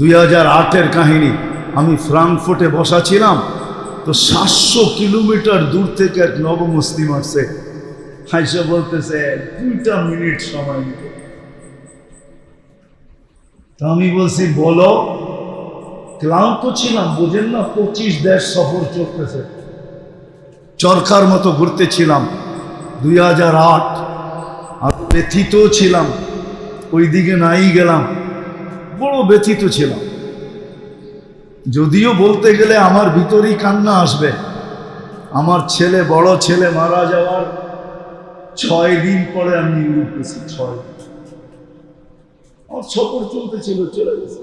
2008-এর কাহিনী। আমি ফ্রাঙ্কফুর্টে বসা ছিলাম, তো 700 কিলোমিটার দূর থেকে এক নবমুসলিম আসছে, হাইসা বলতেছে 2 মিনিট সময় নিতে। তো আমি বলছি বলো। ক্লান্ত ছিলাম, বুঝেন না, 25 দেশ সফর চলতেছে, চরকার মতো ঘুরতেছিলাম। 2008 আর ব্যথিত ছিলাম, ওই দিকে নাই গেলাম, বড় ব্যথিত ছিলাম। যদিও বলতে গেলে আমার ভিতরেই কান্না আসবে। আমার ছেলে, বড় ছেলে মারা যাওয়ার 6 দিন পরে আমি ইউরোপ গেছি। 6 দিন আমার সফর চলতেছিল, চলে গেছে।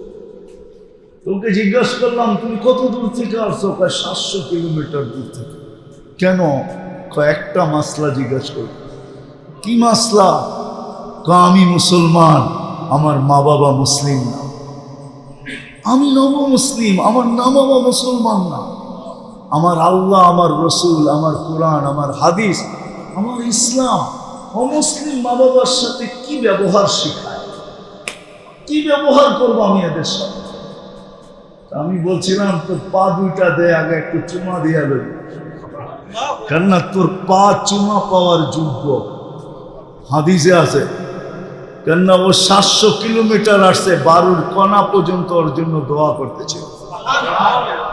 তোকে জিজ্ঞাসা করলাম তুমি কত দূর থেকে আসছো? 700 কিলোমিটার দূর থেকে। কেন? একটা মাসলা জিজ্ঞাসা করি। কি মাসলা? আমি মুসলমান, আমার মা বাবা মুসলিম না। আমি নব মুসলিম, আমার মা বাবা মুসলমান না। আমার আল্লাহ, আমার রসুল, আমার কোরআন, আমার হাদিস, আমার ইসলাম অমুসলিম মা বাবার সাথে কি ব্যবহার শেখায়? কি ব্যবহার করবো আমি এদের সাথে? আমি বলছিলাম তোর পা দুইটা দে, আগে একটু চুমা দিয়া লই, কেননা তোর পা চুমা পাওয়ার যোগ্য। হাদিসে আছে, কেননা ও 700 কিলোমিটার আসছে, বারুর কণা পর্যন্ত ওর জন্য দোয়া করতেছিল।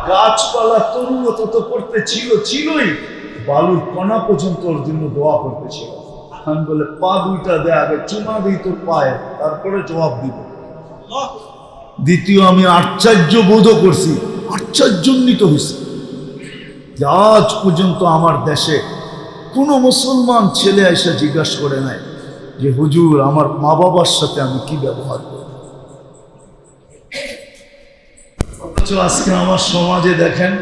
গাছপালা তরুণত তো করতে ছিলই, বালুর কণা পর্যন্ত ওর জন্য দোয়া করতেছিল। আমি বলে পা দুইটা দে, আগে চুমা দিই তোর পায়ে, তারপরে জবাব দিব। দ্বিতীয়, আমি আশ্চর্য বোধ করছি, আশ্চর্যান্বিত হয়েছি যে আজ পর্যন্ত আমার দেশে কোনো মুসলমান ছেলে এসে জিজ্ঞাসা করে নাই যে হুজুর আমার মা বাবার সাথে আমি কি ব্যবহার করব। অথচ আজকে আমার সমাজে দেখেন,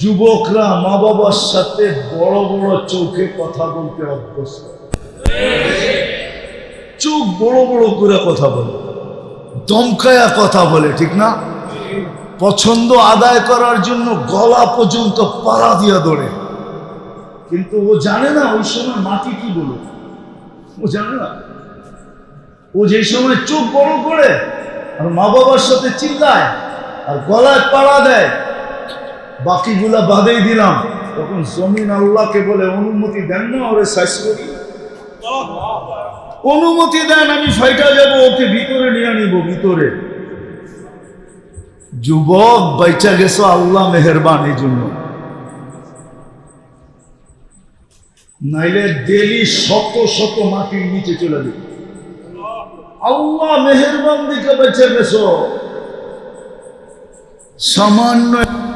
যুবকরা মা বাবার সাথে বড় বড় চোখে কথা বলতে অভ্যস্ত। চোখ বড় বড় করে কথা বলে, দমকায়া কথা বলে, ঠিক না? পছন্দ আদায় করার জন্য গলা পর্যন্ত পাড়া দিয়া দৌড়ে। কিন্তু ও জানে না ওই সময় মাটি কি বলে, ও জানে না। ও যে সময় চোখ বড় করে আর মা বাবার সাথে চিল্লায় আর গলায় পাড়া দেয়, বাকিগুলা বাদেই দিলাম, তখন জমিন আল্লাহকে বলে অনুমতি দেন না ওরে সাইজ করি, অনুমতি দেন, আমি ফাইটা যাব, ওকে ভিতরে নিয়ে নিব ভিতরে। যুবক বাইচা গেছো, আল্লাহ মেহেরবান এই জন্য, নাইলে ডেলি শত শত মাটির নিচে চলে যাবে। আল্লাহ মেহেরবান দিকে বেঁচে গেছো। সামান্য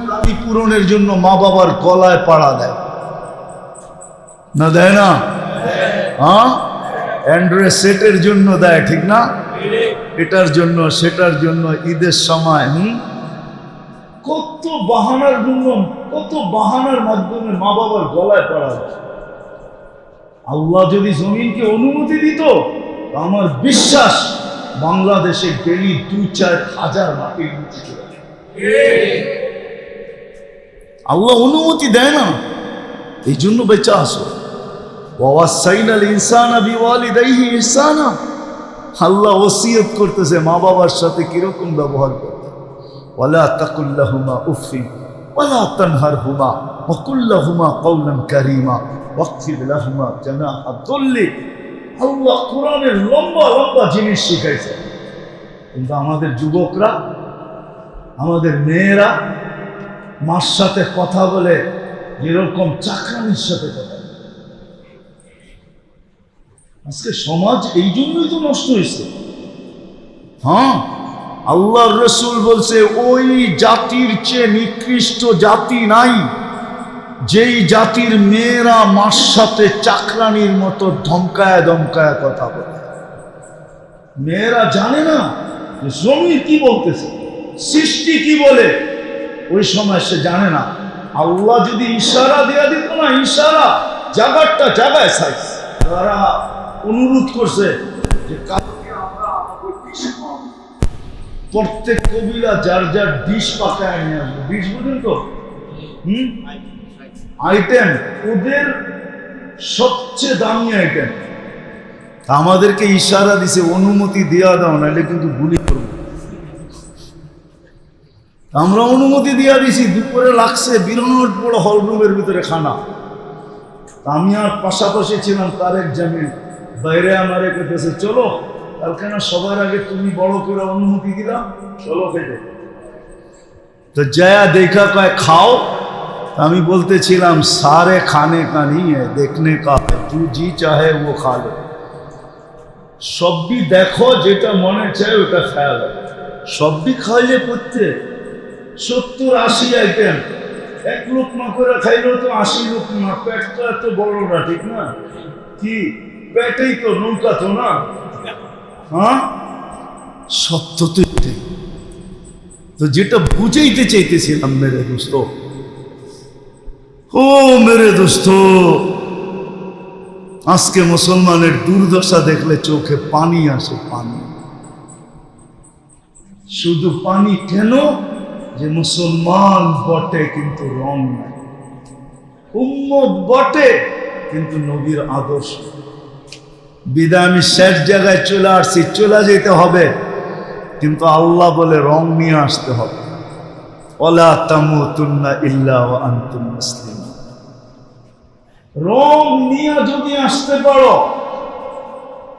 দাবি পূরণের জন্য মা বাবার গলায় পাড়া দেয় না, দেয় না? হ্যাঁ, অ্যান্ড্রয়েড সেটের জন্য দেয়, ঠিক না? এটার জন্য সেটার জন্য, ঈদের সময় কত বাহানার জন্য, কত বাহানার মাধ্যমে মা বাবার গলায় পাড়া দেয়। আল্লাহ যদি জমিনকে অনুমতি দিত, আমার বিশ্বাস বাংলাদেশে ডেলি 2-4 হাজার মাটির নিচে চলে যায়। আল্লাহ অনুমতি দেয় না, এই জন্য বেঁচে আসো। ওয়াসাইনাল ইনসানা বিওয়ালিদাইহি ইহসানা। আল্লাহ ওসিয়ত করতেছে মা বাবার সাথে কিরকম ব্যবহার করতে। ওয়ালা তাকুল্লাহুমা উফিন ওয়ালা তানহারহুমা ওয়া কুল্লাহুমা কাওলান কারীমা ওয়াকফির লাহুমা জানাহা দুল্লি। আল্লাহ কোরআনের লম্বা লম্বা জিনিস শিখাইছে, কিন্তু আমাদের যুবকরা, আমাদের মেয়েরা মার সাথে কথা বলে যেরকম চাকরানির সাথে কথা বলে। আজকে সমাজ এই জন্যই তো নষ্ট হয়েছে। হ্যাঁ, আল্লাহর রাসূল বলছে ওই জাতির চেয়ে নিকৃষ্ট জাতি নাই যেই জাতির মেয়েরা মার সাথে চাকরানির মতো ধমকায় ধমকায় কথা বলে। মেয়েরা জানে না জমি কি বলতেছে, সৃষ্টি কি বলে, ওই সময় সে জানে না। আল্লাহ যদি ইশারা দেয়া দিত না, ইশারা জায়গাটা জায়গায় সাইজ, তারা অনুরোধ করছে যে কালকে আমরা আমাদের ডিশ খাওয়াবো। প্রত্যেক কবিরা যার যার ডিশ পাকায় নিয়ে আসবে। ডিশ বুঝুন তো, আইটেম ওদের সবচেয়ে দামি আইটেম। আমাদেরকে ইশারা দিছে অনুমতি দেওয়া দাও, নাহলে কিন্তু গুলি করবো। আমরা অনুমতি দিয়ে দিছি, দুপুরে লাগছে বিরাট বড় হলরুমের ভিতরে খানা। আমি আর পাশাপাশি ছিলাম তারেক জামিল, বাইরে আমারে কেটেছে, চলো কালকে না সবার আগে তুমি বড় করে অনুমতি দিলাম, চলো খেতে। তো জয়া দেখা কয় খাও। আমি বলতেছিলাম সারে খানে কা नहीं है देखने का है, तू जी चाहे वो खा लो। সবই দেখো, যেটা মনে চায় ওটা খেয়াল, সবই খাইলে করতে 70-80 আইটেম, এক লোকমা করে খাইলেও তো 80 লোকমা। পেটটা এত বড় না, ঠিক না? কি পেটেই তো নৌকা তো না? হ্যাঁ, সত্য তো এটাই। তো যেটা বুঝাইতে চাইতেছিলাম মেরে দোস্ত, ও মেরে দোস্ত, আজকে মুসলমানের দুর্দশা দেখলে চোখে পানি আসে, পানি, শুধু পানি। কেন? যে মুসলমান বটে কিন্তু রং নাই, উম্মত বটে কিন্তু নবীর আদর্শ। বিদায় আমি শেষ জায়গায় চলে আসছি, চলে যেতে হবে, কিন্তু আল্লাহ বলে রং নিয়ে আসতে হবে। ওয়ালা তামুতুন্না ইল্লা ওয়া আনতুম মুসলিমুন। রং নিয়ে যদি আসতে পারো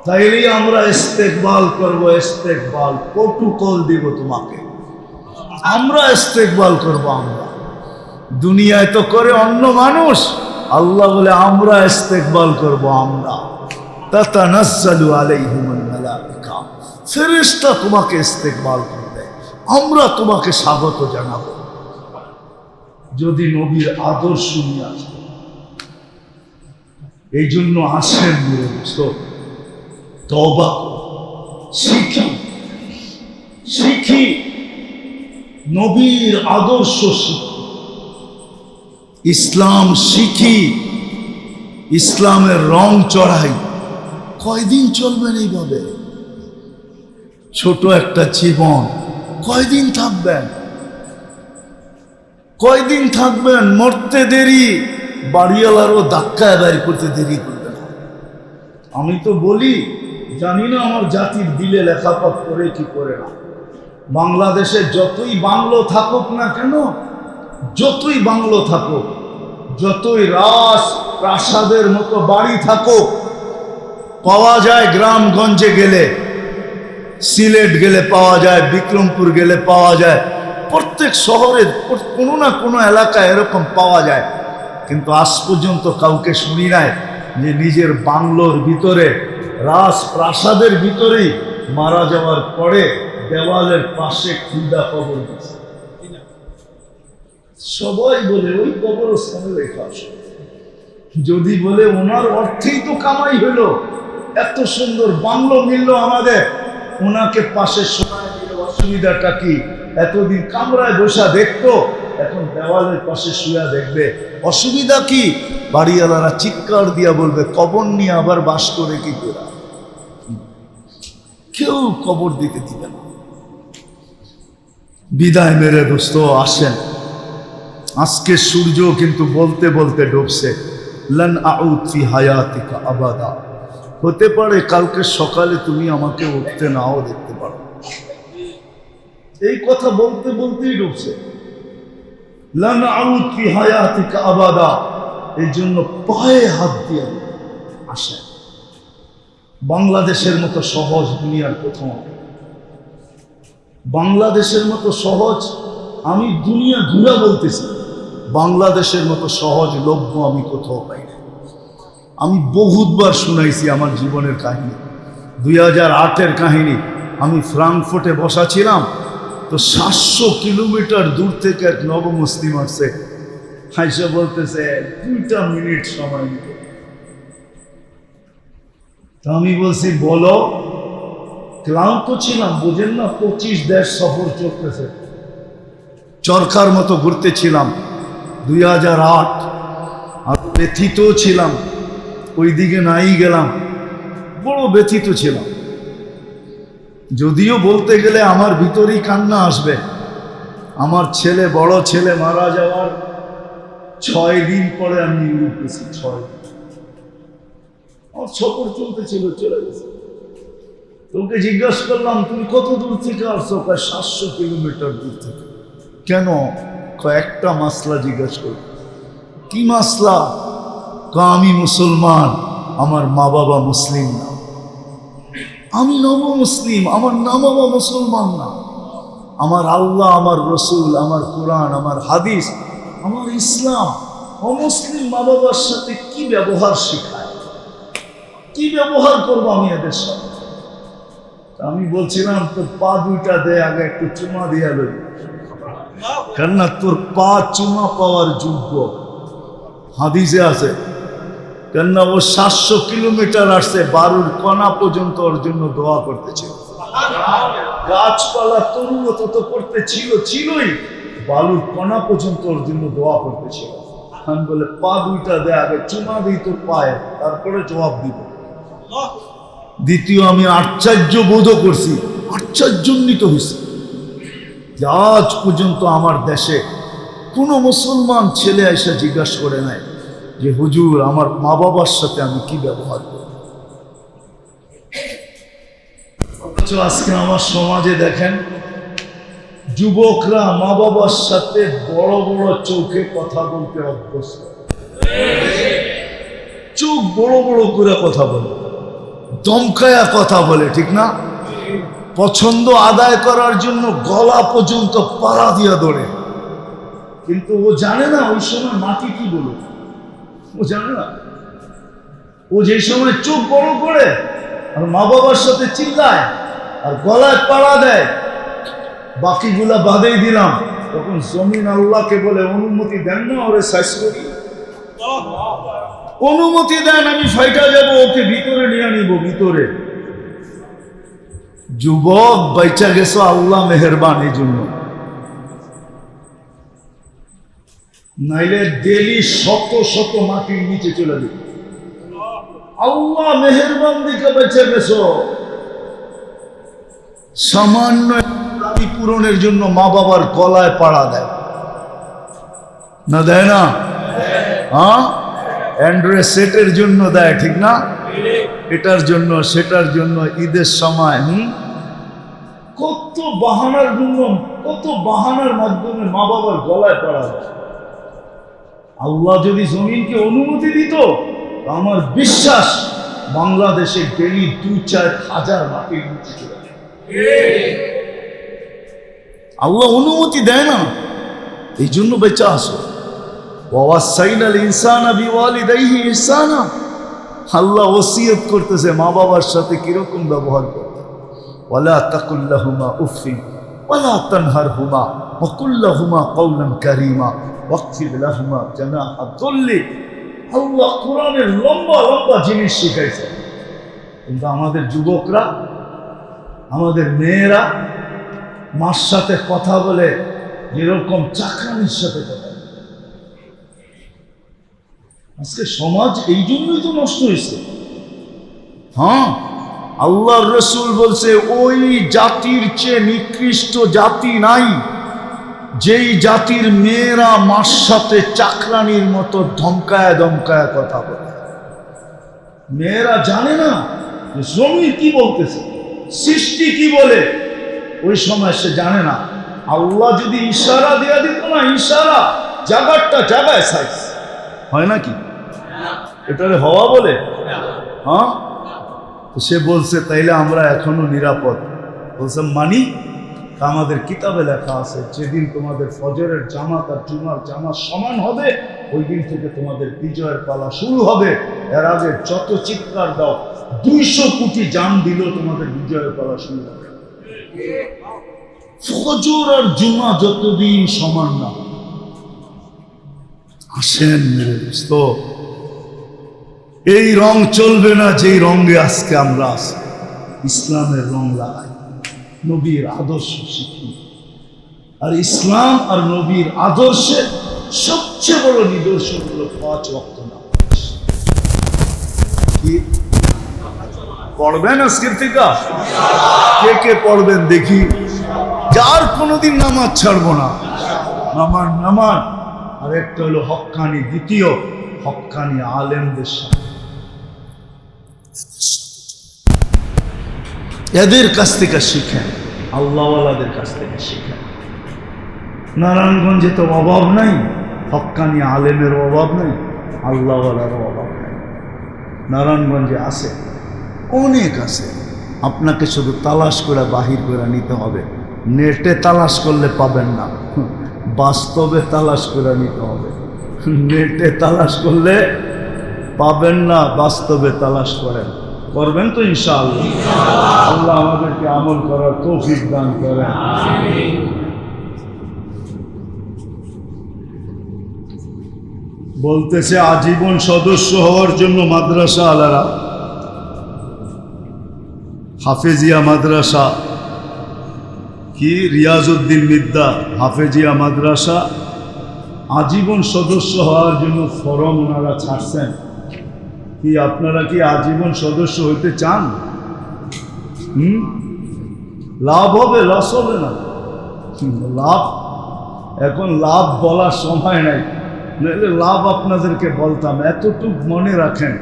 তাইলেই আমরা ইস্তেকবাল করব, ইস্তেকবাল প্রটোকল দিব তোমাকে, আমরা ইস্তেকবাল করব। আমরা দুনিয়ায় তো করে অন্য মানুষ, আল্লাহ বলে আমরা ইস্তেকবাল করব। আমরা তাতানাজ্জালু আলাইহিমুল মালাইকা, ফেরেশতা তোমাকে ইস্তেকবাল করবে, আমরা তোমাকে স্বাগত জানাবো যদি নবীর আদর্শ নিয়ে আসে। এই জন্য আসেন মেরে দোস্ত, তওবা শিখি, শিখি নবীর আদর্শ, শিখি ইসলাম, শিখি ইসলামের রং চড়াই। কয়দিন চলবেন এইভাবে? ছোট একটা জীবন, কয়দিন থাকবেন? কয়দিন থাকবেন? মরতে দেরি, বাড়িওয়ালারও ধাক্কায় বাইর করতে দেরি করবে না। আমি তো বলি, জানি না আমার জাতির দিলে লেখাপড় করে কি করে না। বাংলাদেশে যতই বাংলো থাকুক না কেন, যতই বাংলো থাকুক, যতই রাজ প্রাসাদের মতো বাড়ি থাকুক, পাওয়া যায় গ্রামগঞ্জে গেলে, সিলেট গেলে পাওয়া যায়, বিক্রমপুর গেলে পাওয়া যায়, প্রত্যেক শহরে কোনো না কোনো এলাকায় এরকম পাওয়া যায়। কিন্তু আজ পর্যন্ত কাউকে শুনি নাই যে নিজের বাংলোর ভিতরে, রাজপ্রাসাদের ভিতরেই মারা যাওয়ার পরে দেওয়ালের পাশে খুদা কবর দিচ্ছে। সবাই বলে ওই কবরস্থানে রেখে আসো। যদি বলে ওনার অর্থেই তো কামাই হলো, এত সুন্দর বাংলো মিলল আমাদের, ওনাকে পাশে শোনায় দিল, অসুবিধাটা কি? এতদিন কামরায় বসা দেখতো, এখন দেওয়ালের পাশে শুয়া দেখবে, অসুবিধা কি? বাড়িওয়ালারা চিৎকার দিয়া বলবে কবর নিয়ে আবার বাস করে কি করে? কেউ কবর দিতে দিবে না। বিদায় মেরে দোস্ত, আসেন। আজকে সূর্য কিন্তু বলতে বলতে ডুবছে। লান আউদ ফি হায়াতিকা আবাদা। হতে পারে কালকে সকালে তুমি আমাকে উঠতে নাও দেখতে পারো। এই কথা বলতে বলতেই ডুবছে। লান আউদ ফি হায়াতিকা আবাদা। এই জন্য পায়ে হাত দিয়ে আসেন। বাংলাদেশের মতো সহজ দুনিয়ার প্রথম, বাংলাদেশের মতো সহজ, আমি দুনিয়া ঘুরা বলতেছি, বাংলাদেশের মতো সহজ লভ্য আমি কোথাও পাই না। আমি বহুতবার শুনাইছি আমার জীবনের কাহিনী, 2008-এর কাহিনী। আমি ফ্রাঙ্কফুর্টে বসা ছিলাম, তো 700 কিলোমিটার দূর থেকে এক নবমুসলিম আসছে, হাইসা বলতেছে 2 মিনিট সময় নিতে। তো আমি বলছি বলো। ক্লান্ত ছিলাম, বুঝেন না, 25 দেশ সফর চলতেছে, চরকার মতো ঘুরতেছিলাম 2008। আর ব্যথিত ছিলাম, ওই দিকে নাই গেলাম, বড় ব্যথিত ছিলাম। যদিও বলতে গেলে আমার ভিতরেই কান্না আসবে। আমার ছেলে, বড় ছেলে মারা যাওয়ার 6 দিন পরে আমি ইউরোপ গেছি। 6 দিন আমার সফর চলতেছিল, চলে গেছে। তোকে জিজ্ঞাসা করলাম তুমি কত দূর থেকে আসছো? প্রায় 700 কিলোমিটার দূর থেকে। কেন? একটা মাসলা জিজ্ঞাসা করি। কি মাসলা? আমি মুসলমান, আমার মা বাবা মুসলিম না। আমি নব মুসলিম, আমার মা বাবা মুসলমান না। আমার আল্লাহ, আমার রসুল, আমার কোরআন, আমার হাদিস, আমার ইসলাম অমুসলিম মা বাবার সাথে কি ব্যবহার শেখায়? কি ব্যবহার করবো আমি এদের সাথে? আমি বলছিলাম তোর পা দুইটা দে, আগে একটু চুমা দিয়া লই, কেননা তোর পা চুমা পাওয়ার যোগ্য। হাদিসে আছে, কেননা ও 700 কিলোমিটার আসছে, বারুর কণা পর্যন্ত ওর জন্য দোয়া করতেছিল। গাছপালা তরুণত তো ছিলই, বালুর কণা পর্যন্ত ওর জন্য দোয়া করতেছিল। আমি বলে পা দুইটা দে, আগে চুমা দিই তোর পায়ে, তারপরে জবাব দিব। দ্বিতীয়, আমি আশ্চর্য বোধ করছি, আশ্চর্যান্বিত হয়েছি যে আজ পর্যন্ত আমার দেশে কোনো মুসলমান ছেলে এসে জিজ্ঞাসা করে নাই যে হুজুর আমার মা বাবার সাথে আমি কি ব্যবহার করি। অথচ আজকে আমার সমাজে দেখেন, যুবকরা মা বাবার সাথে বড় বড় চোখে কথা বলতে অভ্যস্ত। চোখ বড় বড় করে কথা বলে, দমকায়া কথা বলে, ঠিক না? পছন্দ আদায় করার জন্য গলা পর্যন্ত পাড়া দিয়া দৌড়ে। কিন্তু ও জানে না ওই সময় মাটি কি বলে, ও জানে না। ও যে সময় চোখ বড় করে আর মা বাবার সাথে চিল্লায় আর গলায় পাড়া দেয়, বাকিগুলা বাদেই দিলাম, তখন জমিন আল্লাহকে বলে অনুমতি দেন না ওরে সাইজ করি, অনুমতি দেন, আমি ফাইটা যাব, ওকে ভিতরে নিয়ে নিব ভিতরে। যুবক বাইচা গেছো, আল্লাহ মেহেরবান এই জন্য, নাইলে ডেলি শত শত মাটির নিচে চলে যেত। আল্লাহ মেহেরবান দিকে বেঁচে গেছো। সামান্য দাবি পূরণের জন্য মা বাবার গলায় পাড়া দেয় না, দেয় না? হ্যাঁ, অ্যান্ড্রয়েড সেটের জন্য দেয়, ঠিক না? এটার জন্য সেটার জন্য, ঈদের সময় কত বাহানার জন্য, কত বাহানার মাধ্যমে মা বাবার গলায় পাড়া দেয়। আল্লাহ যদি জমিনকে অনুমতি দিত, আমার বিশ্বাস বাংলাদেশে ডেলি 2-4 হাজার মাটির নিচে চলে যায়। আল্লাহ অনুমতি দেয় না, এই জন্য বেঁচে আসো। ওয়াসাইনাল ইনসানা বিওয়ালিদাইহি ইহসানা, আল্লাহ ওসিয়ত করতেছে মা বাবার সাথে কিরকম ব্যবহার করতে। ওয়ালা তাকুল লাহুমা উফিন ওয়ালা তানহারহুমা ওয়া কুল লাহুমা কওলান কারীমা ওয়াকফিদ লাহুমা জানাহা যুল্লি। আল্লাহ কোরআনের লম্বা লম্বা জিনিস শিখাইছে, কিন্তু আমাদের যুবকরা, আমাদের মেয়েরা মার সাথে কথা বলে যেরকম চাকরানির সাথে কথা বলে। আজকে সমাজ এই জন্যই তো নষ্ট হয়েছে। হ্যাঁ, আল্লাহর রাসূল বলছে ওই জাতির চেয়ে নিকৃষ্ট জাতি নাই যেই জাতির মেয়েরা মার সাথে চাকরানির মতো ধমকায় ধমকায় কথা বলে। মেয়েরা জানে না যে জমি কি বলতেছে, সৃষ্টি কি বলে, ওই সময় সে জানে না। আল্লাহ যদি ইশারা দেয়া দিত না, ইশারা জায়গাটা জায়গায় সাইজ হয় নাকি? এটারে হওয়া বলে? হ্যাঁ, সে বলছে তাইলে আমরা এখনো নিরাপদ। বলছে মানি, আমাদের কিতাবে লেখা আছে যেদিন তোমাদের ফজরের জামাত আর জুমার জামাত সমান হবে, ওই দিন থেকে তোমাদের বিজয়ের পালা শুরু হবে। এর আগে যত চিৎকার দাও, 200 কোটি জান দিল, তোমাদের বিজয়ের পালা শুরু হবে। ফজর আর জুমা যতদিন সমান না। আসেন মেরে দোস্ত, এই রং চলবে না যেই রঙে আজকে আমরা আছি। ইসলামের রং লাগাই, নবীর আদর্শ শিখি। আর ইসলাম আর নবীর আদর্শের সবচেয়ে বড় নিদর্শন হলো 5 ওয়াক্ত নামাজ। কি পড়বেন আজকের থেকে? কে কে পড়বেন দেখি? যার কোনোদিন নামাজ ছাড়বো না, নামাজ। আর একটা হলো হক্কানি, দ্বিতীয় হক্কানি আলেমদের সাথে, এদের কাছ থেকে শিখেন, আল্লাহওয়ালাদের কাছ থেকে শিখেন। নারায়ণগঞ্জে তো অভাব নাই, হক্কানি আলেমের অভাব নেই, আল্লাহওয়ালার অভাব নেই। নারায়ণগঞ্জে আছে, অনেক আছে। আপনাকে শুধু তালাশ করে বাহির করে নিতে হবে। নেটে তালাশ করলে পাবেন না, বাস্তবে তালাশ করে নিতে হবে। নেটে তালাশ করলে পাবেন না, বাস্তবে তালাশ করেন। করবেন তো ইনশাআল্লাহ। আল্লাহ আমাদেরকে আমল করার তৌফিক দান করেন। বলতেছে আজীবন সদস্য হওয়ার জন্য মাদ্রাসা আলারা, হাফেজিয়া মাদ্রাসা কি রিয়াজউদ্দিন মিদ্দা হাফেজিয়া মাদ্রাসা আজীবন সদস্য হওয়ার জন্য ফরম ওনারা ছাড়ছেন। কি আপনারা কি আজীবন সদস্য হইতে চান? লাভ হবে, লস হবে না? লাভ, এখন লাভ বলার সময় নাই, নাহলে লাভ আপনাদেরকে বলতাম। এতটুক মনে রাখেন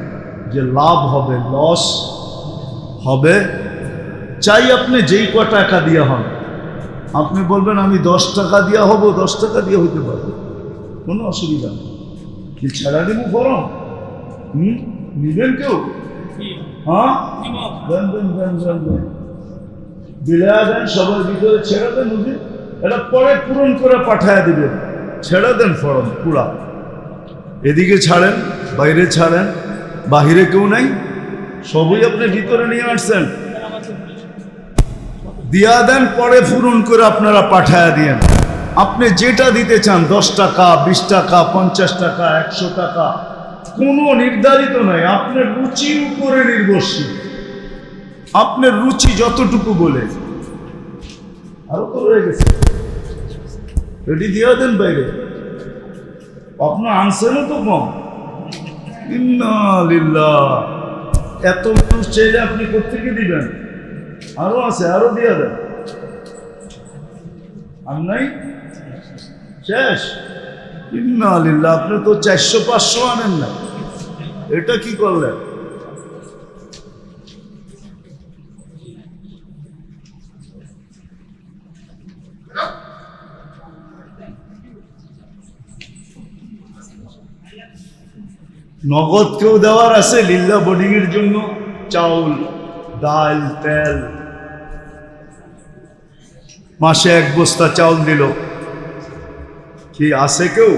যে লাভ হবে, লস হবে। চাই আপনি যেই ক টাকা দিয়ে হন, আপনি বলবেন আমি 10 টাকা দিয়ে হব, 10 টাকা দিয়ে হইতে পারবে, কোনো অসুবিধা নেই। কি ছেড়া দেব ফরম? নিবেন কেউ? হ্যাঁ, দেন দেন দেন দেন দেন, বিলা দেন, সবার ভিতরে ছেড়ে দেন। বুঝি এটা পরে পূরণ করে পাঠায় দিবেন। ছেড়ে দেন ফরম পুরা, এদিকে ছাড়েন, বাইরে ছাড়েন, বাহিরে কেউ নাই, সবই আপনি ভিতরে নিয়ে আসছেন। দিয়া দেন, পরে পূরণ করে আপনারা পাঠায়া দিয়েন। আপনি যেটা দিতে চান, 10 টাকা, 20 টাকা, 50 টাকা, 100 টাকা, কোনো নির্ধারিত নাই। আপনার রুচির উপরে নির্ভরশীল, আপনার রুচি যতটুকু বলে। আরো তো রয়ে গেছে, রেডি দিয়া দেন বাইরে। আপনার আনসারও তো কম। ইন্না লিল্লাহ, এত মানুষ চাইলে আপনি কোত্থেকে দিবেন? আরো আছে, আরো দিয়া দেন। আর নাই, শেষ। ইন্না লিল্লাহ, আপনি তো 400-500 আনেন না, এটা কি করলেন? নগদ কেউ দেওয়ার আছে লিল্লা বোর্ডিং এর জন্য? চাউল, ডাল, তেল, মাসে 1 বস্তা চাউল দিল, কি আছে কেউ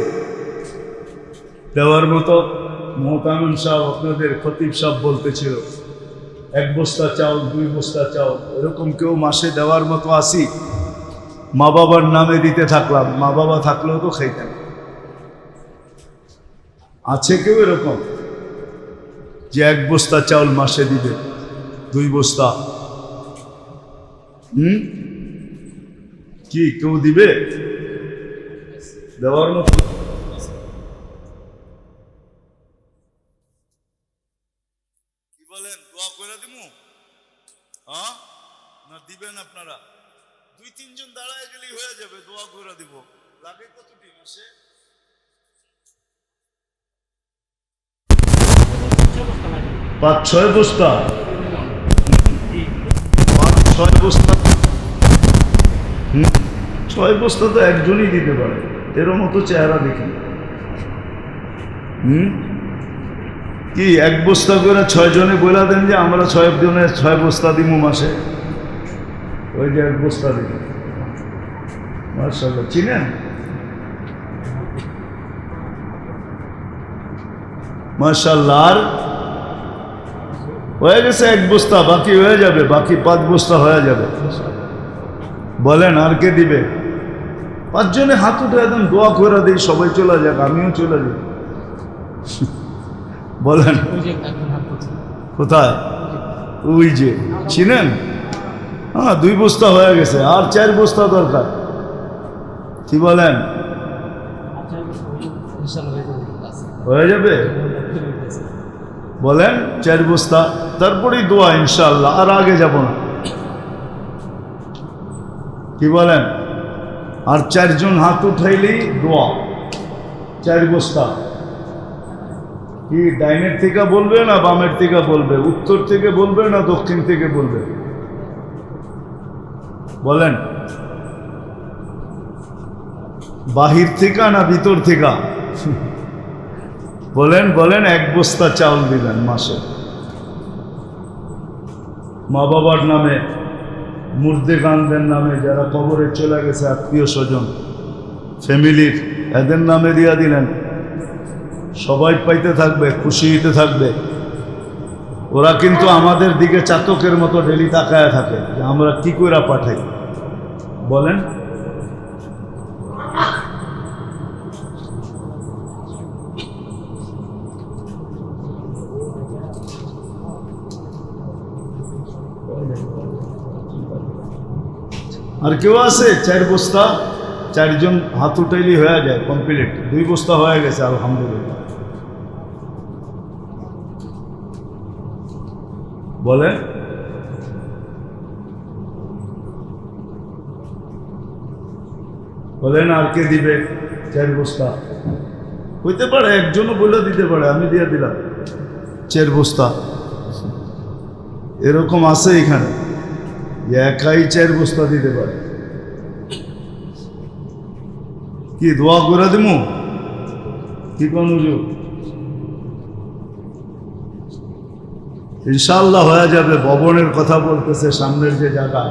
দেওয়ার মতো? মোহতামিম সাহেব, আপনাদের খতিব সাহেব বলতেছিল 1 বস্তা চাউল, 2 বস্তা চাউল, এরকম কেউ মাসে দেওয়ার মতো আসি? মা বাবার নামে দিতে থাকলাম, মা বাবা থাকলেও তো খাইতেন। আছে কেউ এরকম যে 1 বস্তা চাউল মাসে দিবে, 2 বস্তা? কি কেউ দিবে দেওয়ার মতো? কি বলেন, দোয়া করে দিমু? হ্যাঁ না দিবেন আপনারা? 2-3 জন দাঁড়ায় গেলেই হয়ে যাবে, দোয়া করে দিব। লাগে কতটি মাসে? 5-6 বস্তা, 5-6 বস্তা। 6 বস্তা তো একজনই দিতে পারে, এর মতো চেহারা দেখি। কি 1 বস্তা করে 6 জনে বলে দেন যে আমরা 6 জনে 6 বস্তা দিব মাসে, ওই যে 1 বস্তা দিব। মাশাআল্লাহ, চিনেন? মাশাআল্লাহ। আর হয়ে গেছে 1 বস্তা, বাকি হয়ে যাবে, বাকি 5 বস্তা হয়ে যাবে। বলেন আর কে দিবে? 5 জনে হাত উঠে একদম দোয়া করে দিই, সবাই চলে যাক, আমিও চলে যাই। বলেন কোথায়? ওই যে, চিনেন? হ্যাঁ, 2 বস্তা হয়ে গেছে, আর 4 বস্তা দরকার। কি বলেন, হয়ে যাবে? বলেন 4 বস্তা, তারপরেই দোয়া ইনশাআল্লাহ, আর আগে যাব না। কি বলেন? আর 4 জন হাত উঠাইলেই দোয়া, 4 বস্তা। কি ডাইনের থেকে বলবে না বামের থেকে বলবে? উত্তর থেকে বলবে না দক্ষিণ থেকে বলবে? বলেন। বাহির থেকে না ভিতর থেকে? বলেন বলেন, 1 বস্তা চাউল দিলেন মাসে। মা বাবার নামে, মুর্দে গানদের নামে, যারা কবরে চলে গেছে আত্মীয় স্বজন ফ্যামিলির, এদের নামে দিয়া দিলেন। সবাই পাইতে থাকবে, খুশি হইতে থাকবে। ওরা কিন্তু আমাদের দিকে চাতকের মতো ডেলি তাকায় থাকে যে আমরা কি করে পাঠাই। বলেন, আর কেউ আছে 4 বস্তা? 4 জন হাত উঠাইলি হয়ে যায় কমপ্লিট। 2 বস্তা হয়ে গেছে আলহামদুলিল্লাহ। বলেন, বলেন আর কে দিবে 4 বস্তা? হইতে পারে একজনও বলে দিতে পারে, আমি দিয়ে দিলাম 4 বস্তা। এরকম আছে এখানে একাই 4 বস্তা দিতে পারে। কি দোয়া করে দিমু? কি কোন হুজুর? ইনশাআল্লাহ হয়ে যাবে। ভবনের কথা বলতেছে, সামনের যে জায়গা,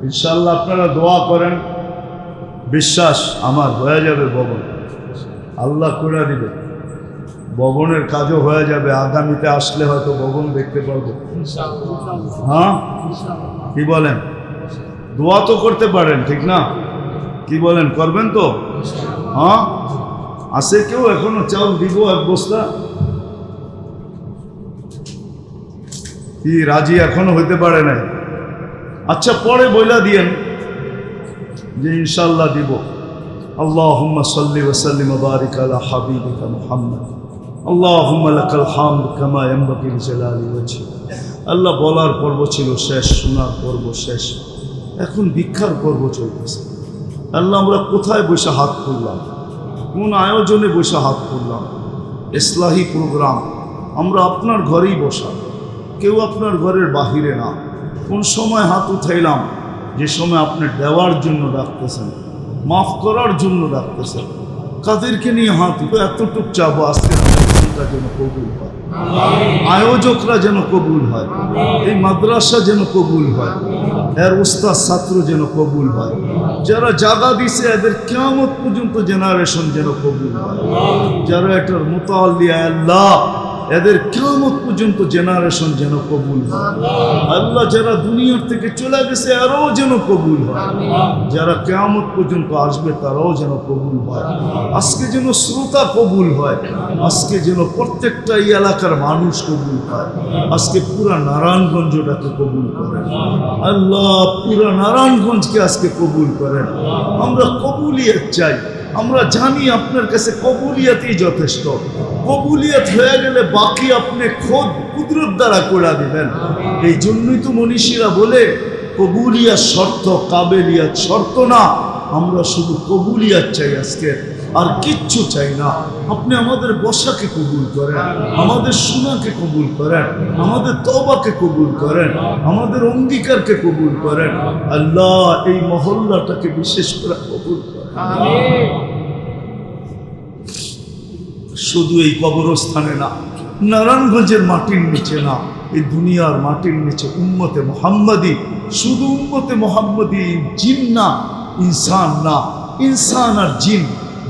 ইনশাআল্লাহ আপনারা দোয়া করেন, বিশ্বাস আমার হয়ে যাবে ভবন। আল্লাহ করে দিবে, ভবনের কাজও হয়ে যাবে। আগামীতে আসলে হয়তো ভবন দেখতে পারবো। হ্যাঁ, কি বলেন? দোয়া তো করতে পারেন, ঠিক না? কি বলেন, করবেন তো? হ্যাঁ, আছে কেউ এখনো চাউল দিব 1 বস্তা? কি রাজি এখনো হইতে পারে নাই? আচ্ছা, পরে বইলা দিয়েন যে ইনশাআল্লাহ দিব। আল্লাহুম্মা সাল্লি ওয়া সাল্লিম ওয়া বারিক আলা হাবিবিকা মুহাম্মদ। আল্লাহুম্মা লাকাল হামদ কামা ইয়ানবাগি লিজালালি ওয়াজহিক। আল্লাহ বলার পর্ব ছিল শেষ, শোনার পর্ব শেষ, এখন ভিক্ষার পর্ব চলতেছে। আল্লাহ, আমরা কোথায় বসে হাত তুললাম? কোন আয়োজনে বসে হাত তুললাম? ইসলাহি প্রোগ্রাম, আমরা আপনার ঘরেই বসা, কেউ আপনার ঘরের বাহিরে না। কোন সময় হাত উঠাইলাম? যে সময় আপনি দেওয়ার জন্য ডাকতেছেন, মাফ করার জন্য ডাকতেছেন। কাদেরকে নিয়ে হাত এতটুক চাবো আজকে যেন কবুল হয়, আয়োজকরা যেন কবুল হয়, এই মাদ্রাসা যেন কবুল হয়, এর উস্তাদ ছাত্র যেন কবুল হয়, যারা জায়গা দিছে এদের কিয়ামত পর্যন্ত জেনারেশন যেন কবুল হয়, যারা এটার মুতাআল্লিয়া আল্লাহ এদের কিয়ামত পর্যন্ত জেনারেশন যেন কবুল হয়। আল্লাহ, যারা দুনিয়ার থেকে চলে গেছে আরও যেন কবুল হয়, যারা কিয়ামত পর্যন্ত আসবে তারাও যেন কবুল হয়। আজকে যেন শ্রোতা কবুল হয়, আজকে যেন প্রত্যেকটা এই এলাকার মানুষ কবুল হয়, আজকে পুরা নারায়ণগঞ্জটাকে কবুল করেন আল্লাহ, পুরা নারায়ণগঞ্জকে আজকে কবুল করেন। আমরা কবুলিয়ত চাই, আমরা জানি আপনার কাছে কবুলিয়তই যথেষ্ট। কবুলিয়ত হয়ে গেলে বাকি আপনি খোদ কুদরত দ্বারা করে দিবেন। এই জন্যই তো মনীষীরা বলে কবুলিয়াত শর্ত, কাবেলিয়াত শর্ত না। আমরা শুধু কবুলিয়াত চাই আজকে, আর কিচ্ছু চাই না। আপনি আমাদের বসাকে কবুল করেন, আমাদের শোনাকে কবুল করেন, আমাদের তওবাকে কবুল করেন, আমাদের অঙ্গীকারকে কবুল করেন। আল্লাহ, এই মহল্লাটাকে বিশেষ করে কবুল করেন। শুধু এই কবরস্থানে না, নারায়ণগঞ্জের মাটির নিচে না, এই দুনিয়ার মাটির নিচে উম্মতে মুহাম্মাদি, শুধু উম্মতে মুহাম্মাদি, জিন না, ইনসান না, ইনসান আর জিন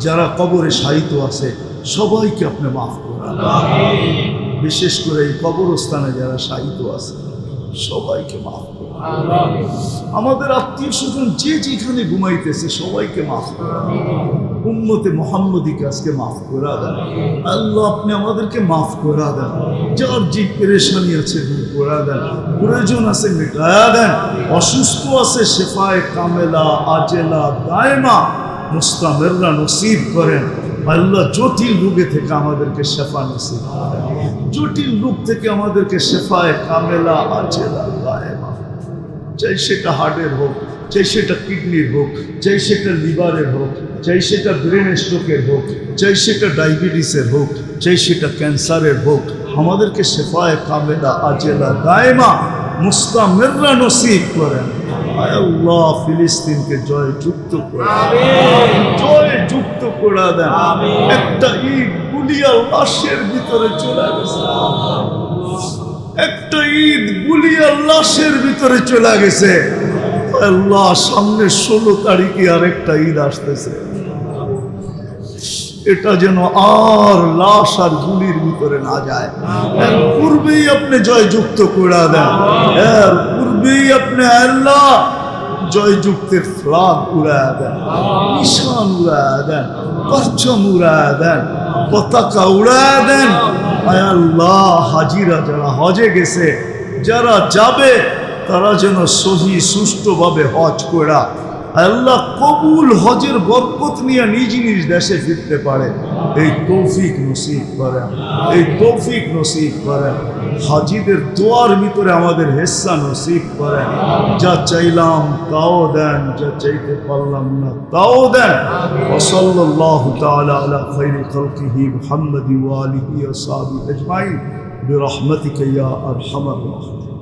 যারা কবরে শায়িত আছে সবাইকে আপনি মাফ করেন। বিশেষ করে এই কবরস্থানে যারা শায়িত আছে সবাইকে মাফ করেন। আমাদের আত্মীয় স্বজন যে যেখানে ঘুমাইতেছে সবাইকে মাফ করেন। উম্মতে মুহাম্মাদিকে আজকে মাফ করে দেন আল্লাহ, আপনি আমাদেরকে মাফ করে দেন। যার যে পেরেশানি আছে দূর করে দেন, প্রয়োজন আছে মেটায়া দেন, অসুস্থ আছে শেফায়ে কামেলা আজেলা দায়মা মুস্তামিররা নসিব করেন আল্লাহ। জটিল রোগে থেকে আমাদেরকে শেফা নসিব করেন, জটিল রোগ থেকে আমাদেরকে শেফায়ে কামেলা আজেলা দায়মা, চাই সেটা হার্টের হোক, চাই সেটা কিডনির হোক, চাই সেটা লিভারের হোক, চাই সেটা ব্রেন স্ট্রোকের হোক, চাই সেটা ডায়াবেটিসের হোক, চাই সেটা ক্যান্সারের হোক, আমাদেরকে শেফায়ে কামেলা আজেলা দায়মা মুস্তামিররা নসিব করেন। আয় আল্লাহ ফিলিস্তিনকে জয় যুক্ত করে জয় যুক্ত করে দেন। একটা ঈদ গুলিয়া লাশের ভিতরে চলে গেছে, একটা ঈদ গুলিয়া লাশের ভিতরে চলে গেছে। আল্লাহ সামনে 16 তারিখে আরেকটা ঈদ আসতেছে, এটা যেন আর লাশ আর গুলির ভিতরে না যায়। এর পূর্বেই আপনি জয় যুক্ত করে দেন, এর পূর্বেই আপনি আল্লাহ জয় যুক্তের ফ্লাগ উড়ায় দেন, নিশান উড়ায় দেন, পরচম উড়ায় দেন, পতাকা উড়ায় দেন। আয় আল্লাহ হাজিরা যারা হজে গেছে, যারা যাবে, তারা যেন সহি সুষ্ঠুভাবে হজ করা আল্লাহ কবুল হজের বরকত নিয়ে নিজ নিজ দেশে ফিরতে পারে, এই তৌফিক নসিব করেন, এই তৌফিক নসিব করেন। হাজিদের দোয়ার ভিতরে আমাদের হিস্সা নসিব করেন, যা চাইলাম তাও দেন, যা চাইতে পারলাম না তাও দেন। ওয়া সাল্লাল্লাহু তাআলা আলা খায়রি খালকিহি মুহাম্মাদি ওয়া আলিহি ওয়া সাহবিহি আজমাইন বিরহমাতিকা ইয়া আরহামার রাহিমিন।